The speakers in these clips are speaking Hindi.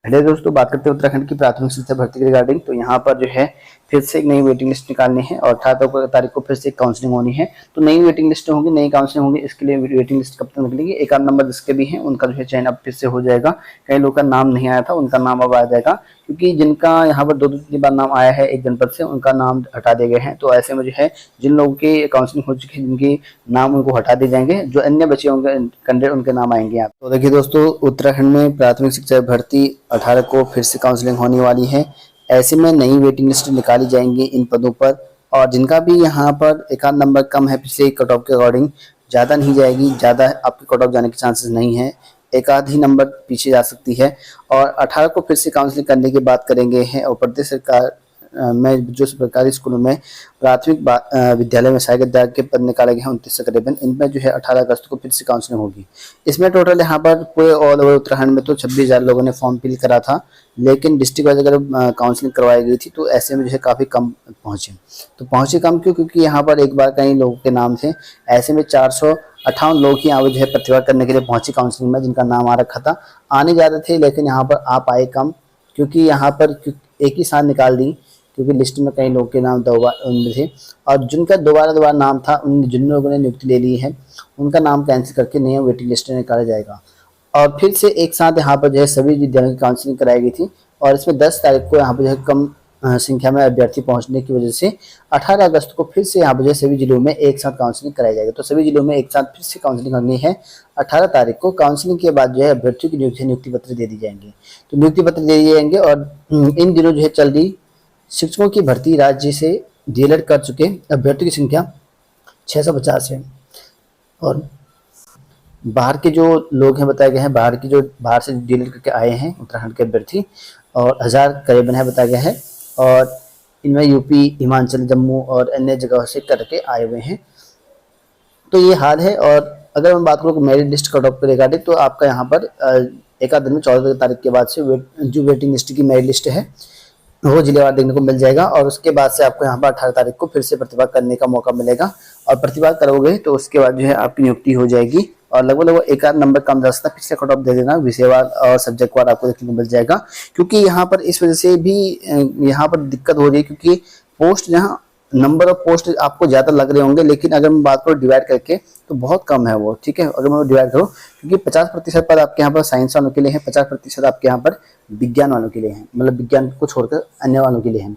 हेलो दोस्तों, बात करते हैं उत्तराखंड की प्राथमिक शिक्षा भर्ती के रिगार्डिंग। तो यहाँ पर जो है फिर से एक नई वेटिंग लिस्ट निकालनी है और 18 तारीख को फिर से काउंसलिंग होनी है। तो नई वेटिंग लिस्ट होगी, नई काउंसलिंग होगी। इसके लिए वेटिंग लिस्ट कब तक निकलेगी? एक आध नंबर जिसके भी हैं उनका जो है चयन अब फिर से हो जाएगा। कई लोगों का नाम नहीं आया था, उनका नाम अब आ जाएगा, क्योंकि जिनका यहाँ पर 2-3 बार नाम आया है एक जनपद से, उनका नाम हटा दिए गए हैं। तो ऐसे में जो है जिन लोगों की काउंसलिंग हो चुकी है, जिनके नाम उनको हटा दिए जाएंगे, जो अन्य बचे होंगे कैंडिडेट उनके नाम आएंगे। आप तो देखिए दोस्तों, उत्तराखंड में प्राथमिक शिक्षा भर्ती 18 को फिर से काउंसलिंग होने वाली है। ऐसे में नई वेटिंग लिस्ट निकाली जाएंगी इन पदों पर, और जिनका भी यहाँ पर एक आध नंबर कम है पिछले कट ऑफ के अकॉर्डिंग, ज़्यादा नहीं जाएगी, ज़्यादा आपके कट ऑफ जाने के चांसेस नहीं है, एक आध ही नंबर पीछे जा सकती है। और 18 को फिर से काउंसलिंग करने की बात करेंगे हैं। और प्रदेश सरकार में जो सरकारी स्कूलों में प्राथमिक विद्यालय में सहायक अध्यापक के पद निकाले गए हैं 29 करीबन, इनमें जो है 18 अगस्त को फिर से काउंसलिंग होगी। इसमें टोटल यहाँ पर पूरे ऑल ओवर उत्तराखंड में तो 26,000 लोगों ने फॉर्म फिल करा था, लेकिन डिस्ट्रिक्ट वाइज अगर काउंसलिंग करवाई गई थी तो ऐसे में जो है काफ़ी कम पहुँचे। तो पहुँचे कम क्यों? क्योंकि यहाँ पर एक बार कई लोगों के नाम थे। ऐसे में 458 लोग ही यहाँ जो है प्रतिभा करने के लिए पहुँचे काउंसलिंग में, जिनका नाम आ रखा था। आने ज़्यादा थे, लेकिन यहाँ पर आ पाए कम, क्योंकि यहाँ पर एक ही साथ निकाल दी, क्योंकि लिस्ट में कई लोगों के नाम उनमें थे। और जिनका दोबारा नाम था, उन जिन लोगों ने नियुक्ति ले ली है, उनका नाम कैंसिल करके नया वेटिंग लिस्ट में निकाला जाएगा। और फिर से एक साथ यहाँ पर जो है सभी विद्यालयों की काउंसलिंग कराई गई थी, और इसमें 10 तारीख को यहाँ पर जो है कम संख्या में अभ्यर्थी पहुंचने की वजह से 18 अगस्त को फिर से यहाँ पर जो है सभी जिलों में एक साथ काउंसलिंग कराई जाएगी। तो सभी जिलों में एक साथ फिर से काउंसलिंग करनी है 18 तारीख को। काउंसलिंग के बाद जो है अभ्यर्थियों की नियुक्ति पत्र दे दी जाएंगे। तो नियुक्ति पत्र दे दिए जाएंगे। और इन दिनों जो है चल रही शिक्षकों की भर्ती राज्य से डीएलएड कर चुके अभ्यर्थियों की संख्या 650 है। और बाहर के जो लोग हैं बताए गए हैं, बाहर से डीएलएड करके आए हैं उत्तराखंड के अभ्यर्थी, और 1000 करीबन है बताया गया है। और इनमें यूपी, हिमाचल, जम्मू और अन्य जगहों से करके आए हुए हैं। तो ये हाल है। और अगर मैं बात करूँ मेरिट लिस्ट कट ऑफ के रिगार्डिंग, तो आपका यहाँ पर एक आध दिन में 14 तारीख के बाद से जो वेटिंग लिस्ट की मेरिट लिस्ट है वो जिलेवार देखने को मिल जाएगा। और उसके बाद से आपको यहाँ पर 18 तारीख को फिर से प्रतिभा करने का मौका मिलेगा। और प्रतिभा करोगे तो उसके बाद जो है आपकी नियुक्ति हो जाएगी। और लगभग एक आध नंबर कम जा सकता है, पिछले कट ऑफ दे देना, विषयवार और सब्जेक्ट वार आपको देखने को मिल जाएगा। क्योंकि यहाँ पर इस वजह से भी यहाँ पर दिक्कत हो रही है, क्योंकि पोस्ट जहाँ नंबर ऑफ पोस्ट आपको ज़्यादा लग रहे होंगे, लेकिन अगर मैं बात करूँ डिवाइड करके तो बहुत कम है वो। ठीक है, अगर मैं डिवाइड करूँ, क्योंकि 50% पद आपके यहाँ पर साइंस वालों के लिए है, 50% आपके यहाँ पर विज्ञान वालों के लिए है, मतलब विज्ञान को छोड़कर अन्य वालों के लिए है।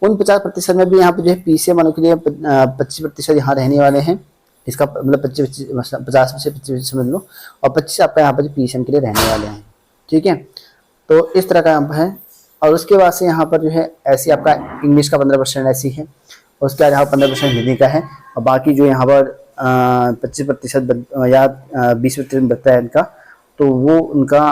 उन 50% में भी यहाँ पर जो है पीसीएम वालों के लिए 25% यहाँ रहने वाले हैं। इसका मतलब 50 से 25 समझ लो, और 25 आपका यहाँ पर पीसीएम के लिए रहने वाले हैं। ठीक है, तो इस तरह का यहाँ पर है। और उसके बाद से यहाँ पर जो है ऐसी आपका इंग्लिश का 15% ऐसी है, उसके बाद यहाँ 15% हिंदी का है, और बाकी जो यहाँ पर 25% या 20% बचता है इनका, तो वो उनका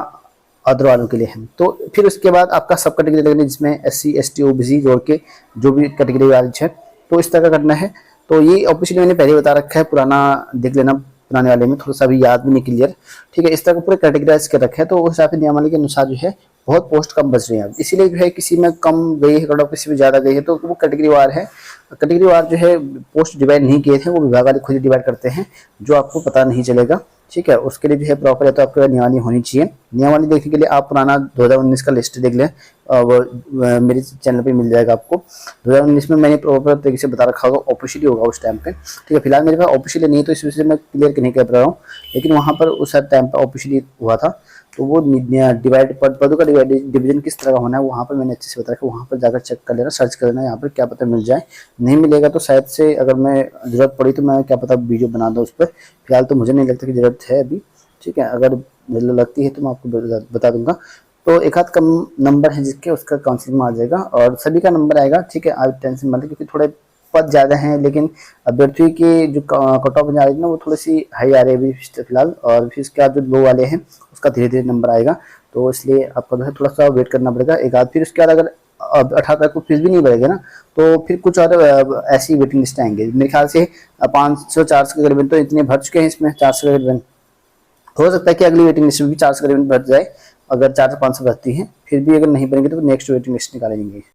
अदर वालों के लिए है। तो फिर उसके बाद आपका सब कैटेगरी लगनी, जिसमें SC ST OBC जोड़ के जो भी कैटेगरी वाली है, तो इस तरह का करना है। तो ये ऑब्वियसली मैंने पहले बता रखा है, पुराना देख लेना, पुराने वाले में थोड़ा सा भी याद भी नहीं क्लियर। ठीक है, इस तरह का पूरे कैटेगराइज कर रखे हैं। तो उस हिसाब से नियमावली के अनुसार जो है बहुत पोस्ट कम बच रही है, इसीलिए जो है किसी में कम गई है कट ऑफ, किसी में ज़्यादा गई है, तो वो कैटेगरी वार है। कैटेगरी वार जो है पोस्ट डिवाइड नहीं किए थे, वो विभाग वाले खुद ही डिवाइड करते हैं, जो आपको पता नहीं चलेगा। ठीक है, उसके लिए जो है प्रॉपर है तो आपके पास नियमावली होनी चाहिए। नियमावली देखने के लिए आप पुराना 2019 का लिस्ट देख लें, वो मेरे चैनल पे मिल जाएगा आपको। 2019 में मैंने प्रॉपर तरीके से बता रखा होगा, ऑफिशियली होगा उस टाइम पे। ठीक है, फिलहाल मेरे पास ऑफिशियली नहीं है, तो इस वजह से मैं क्लियर नहीं कर रहा हूँ, लेकिन वहाँ पर उस टाइम पर ऑफिशियली हुआ था। तो वो डिवाइड पदों का डिवीजन किस तरह का होना है वहाँ पर मैंने अच्छे से बता रखा है। वहाँ पर जाकर चेक कर लेना, सर्च कर लेना, यहाँ पर क्या पता मिल जाए। नहीं मिलेगा तो शायद से अगर मैं जरूरत पड़ी तो मैं क्या पता वीडियो बना दूँ उस पर। फिलहाल तो मुझे नहीं लगता कि जरूरत है अभी। ठीक है, अगर लगती है तो मैं आपको बता दूंगा। तो एक आध कम नंबर है जिसके, उसका काउंसलिंग में आ जाएगा, और सभी का नंबर आएगा। ठीक है, आप टेंशन मत, क्योंकि थोड़े पद ज़्यादा हैं, लेकिन अभ्यर्थियों की जो कट ऑफ आ रही है ना, वो थोड़ी सी हाई आ रही है अभी फिलहाल। और फिर इसके बाद जो लो वाले हैं उसका धीरे धीरे नंबर आएगा, तो इसलिए आपको जो है थोड़ा सा वेट करना पड़ेगा एक आध। फिर उसके बाद अगर 18 तारीख को फीस भी नहीं बढ़ेगा ना, तो फिर कुछ और ऐसी वेटिंग लिस्ट आएंगे। मेरे ख्याल से 500-400 के करीबन तो इतने भर चुके हैं, इसमें 400 के करीबन। हो सकता है कि अगली वेटिंग लिस्ट में भी 400 करीबन भर जाए, अगर 400-500 भरती हैं। फिर भी अगर नहीं बनेंगे तो नेक्स्ट वेटिंग लिस्ट निकालेंगे।